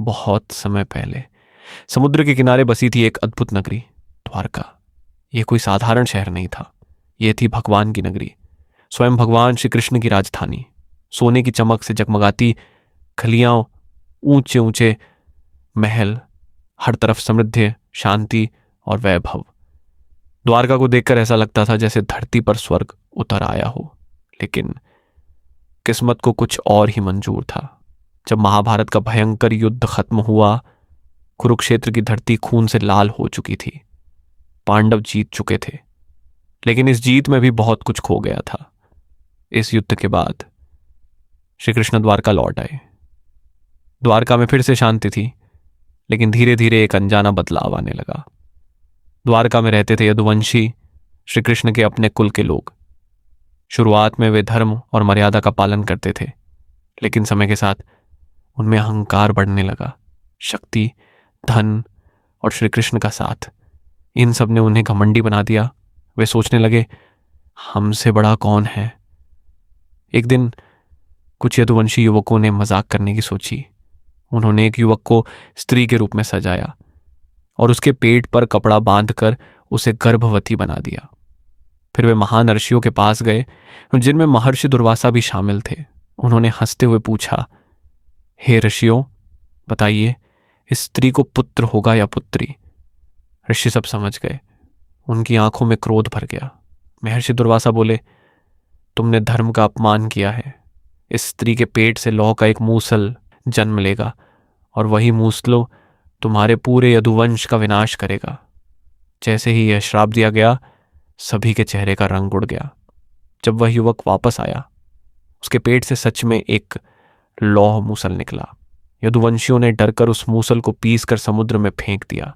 बहुत समय पहले समुद्र के किनारे बसी थी एक अद्भुत नगरी, द्वारका। यह कोई साधारण शहर नहीं था, यह थी भगवान की नगरी, स्वयं भगवान श्री कृष्ण की राजधानी। सोने की चमक से जगमगाती खलियां, ऊंचे ऊंचे महल, हर तरफ समृद्धि, शांति और वैभव। द्वारका को देखकर ऐसा लगता था जैसे धरती पर स्वर्ग उतर आया हो। लेकिन किस्मत को कुछ और ही मंजूर था। जब महाभारत का भयंकर युद्ध खत्म हुआ, कुरुक्षेत्र की धरती खून से लाल हो चुकी थी। पांडव जीत चुके थे, लेकिन इस जीत में भी बहुत कुछ खो गया था। इस युद्ध के बाद श्री कृष्ण द्वारका लौट आए। द्वारका में फिर से शांति थी, लेकिन धीरे धीरे एक अनजाना बदलाव आने लगा। द्वारका में रहते थे यदुवंशी, श्री कृष्ण के अपने कुल के लोग। शुरुआत में वे धर्म और मर्यादा का पालन करते थे, लेकिन समय के साथ उनमें अहंकार बढ़ने लगा। शक्ति, धन और श्री कृष्ण का साथ, इन सब ने उन्हें घमंडी बना दिया। वे सोचने लगे, हमसे बड़ा कौन है। एक दिन कुछ यदुवंशी युवकों ने मजाक करने की सोची। उन्होंने एक युवक को स्त्री के रूप में सजाया और उसके पेट पर कपड़ा बांधकर उसे गर्भवती बना दिया। फिर वे महान ऋषियों के पास गए, जिनमें महर्षि दुर्वासा भी शामिल थे। उन्होंने हंसते हुए पूछा, हे ऋषियों, बताइए, इस स्त्री को पुत्र होगा या पुत्री। ऋषि सब समझ गए। उनकी आंखों में क्रोध भर गया। महर्षि दुर्वासा बोले, तुमने धर्म का अपमान किया है। इस स्त्री के पेट से लौह का एक मूसल जन्म लेगा और वही मूसलो तुम्हारे पूरे यदुवंश का विनाश करेगा। जैसे ही यह श्राप दिया गया, सभी के चेहरे का रंग उड़ गया। जब वह युवक वापस आया, उसके पेट से सच में एक लौह मूसल निकला। यदुवंशियों ने डरकर उस मूसल को पीसकर समुद्र में फेंक दिया।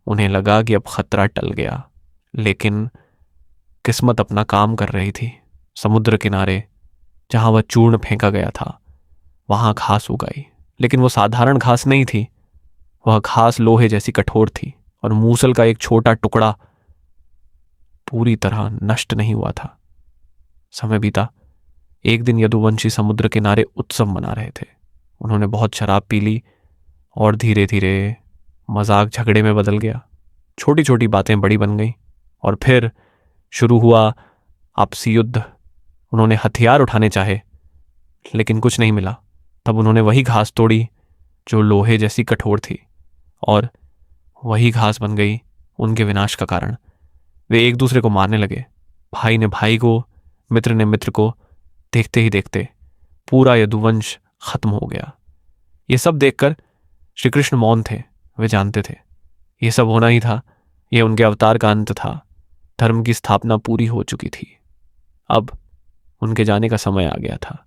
उन्हें लगा कि अब खतरा टल गया, लेकिन किस्मत अपना काम कर रही थी। समुद्र किनारे जहां वह चूर्ण फेंका गया था, वहां घास उगाई, लेकिन वो साधारण घास नहीं थी। वह घास लोहे जैसी कठोर थी और मूसल का एक छोटा टुकड़ा पूरी तरह नष्ट नहीं हुआ था। समय बीता। एक दिन यदुवंशी समुद्र किनारे उत्सव मना रहे थे। उन्होंने बहुत शराब पी ली और धीरे धीरे मजाक झगड़े में बदल गया। छोटी छोटी बातें बड़ी बन गईं और फिर शुरू हुआ आपसी युद्ध। उन्होंने हथियार उठाने चाहे, लेकिन कुछ नहीं मिला। तब उन्होंने वही घास तोड़ी जो लोहे जैसी कठोर थी, और वही घास बन गई उनके विनाश का कारण। वे एक दूसरे को मारने लगे, भाई ने भाई को, मित्र ने मित्र को। देखते ही देखते पूरा यदुवंश खत्म हो गया। ये सब देखकर श्री कृष्ण मौन थे। वे जानते थे ये सब होना ही था। यह उनके अवतार का अंत था। धर्म की स्थापना पूरी हो चुकी थी। अब उनके जाने का समय आ गया था।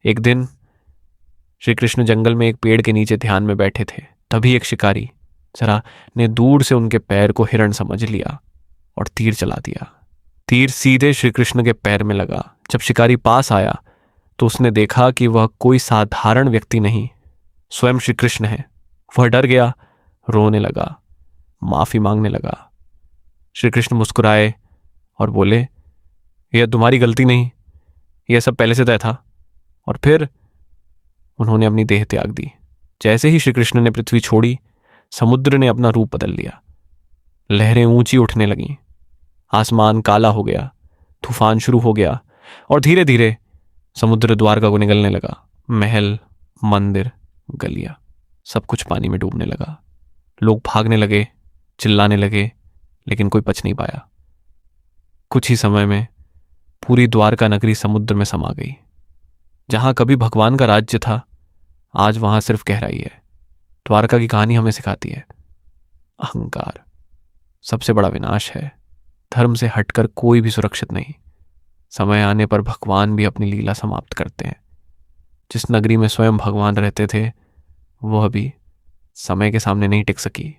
एक दिन श्री कृष्ण जंगल में एक पेड़ के नीचे ध्यान में बैठे थे। तभी एक शिकारी जरा ने दूर से उनके पैर को हिरण समझ लिया और तीर चला दिया। तीर सीधे श्री कृष्ण के पैर में लगा। जब शिकारी पास आया तो उसने देखा कि वह कोई साधारण व्यक्ति नहीं, स्वयं श्री कृष्ण है। वह डर गया, रोने लगा, माफी मांगने लगा। श्री कृष्ण मुस्कुराए और बोले, यह तुम्हारी गलती नहीं, यह सब पहले से तय था। और फिर उन्होंने अपनी देह त्याग दी। जैसे ही श्री कृष्ण ने पृथ्वी छोड़ी, समुद्र ने अपना रूप बदल लिया। लहरें ऊंची उठने लगीं, आसमान काला हो गया, तूफान शुरू हो गया और धीरे धीरे समुद्र द्वारका को निगलने लगा। महल, मंदिर, गलियां, सब कुछ पानी में डूबने लगा। लोग भागने लगे, चिल्लाने लगे, लेकिन कोई बच नहीं पाया। कुछ ही समय में पूरी द्वारका नगरी समुद्र में समा गई। जहां कभी भगवान का राज्य था, आज वहां सिर्फ गहराई है। द्वारका की कहानी हमें सिखाती है, अहंकार सबसे बड़ा विनाश है। धर्म से हटकर कोई भी सुरक्षित नहीं। समय आने पर भगवान भी अपनी लीला समाप्त करते हैं। जिस नगरी में स्वयं भगवान रहते थे, वह भी समय के सामने नहीं टिक सकी।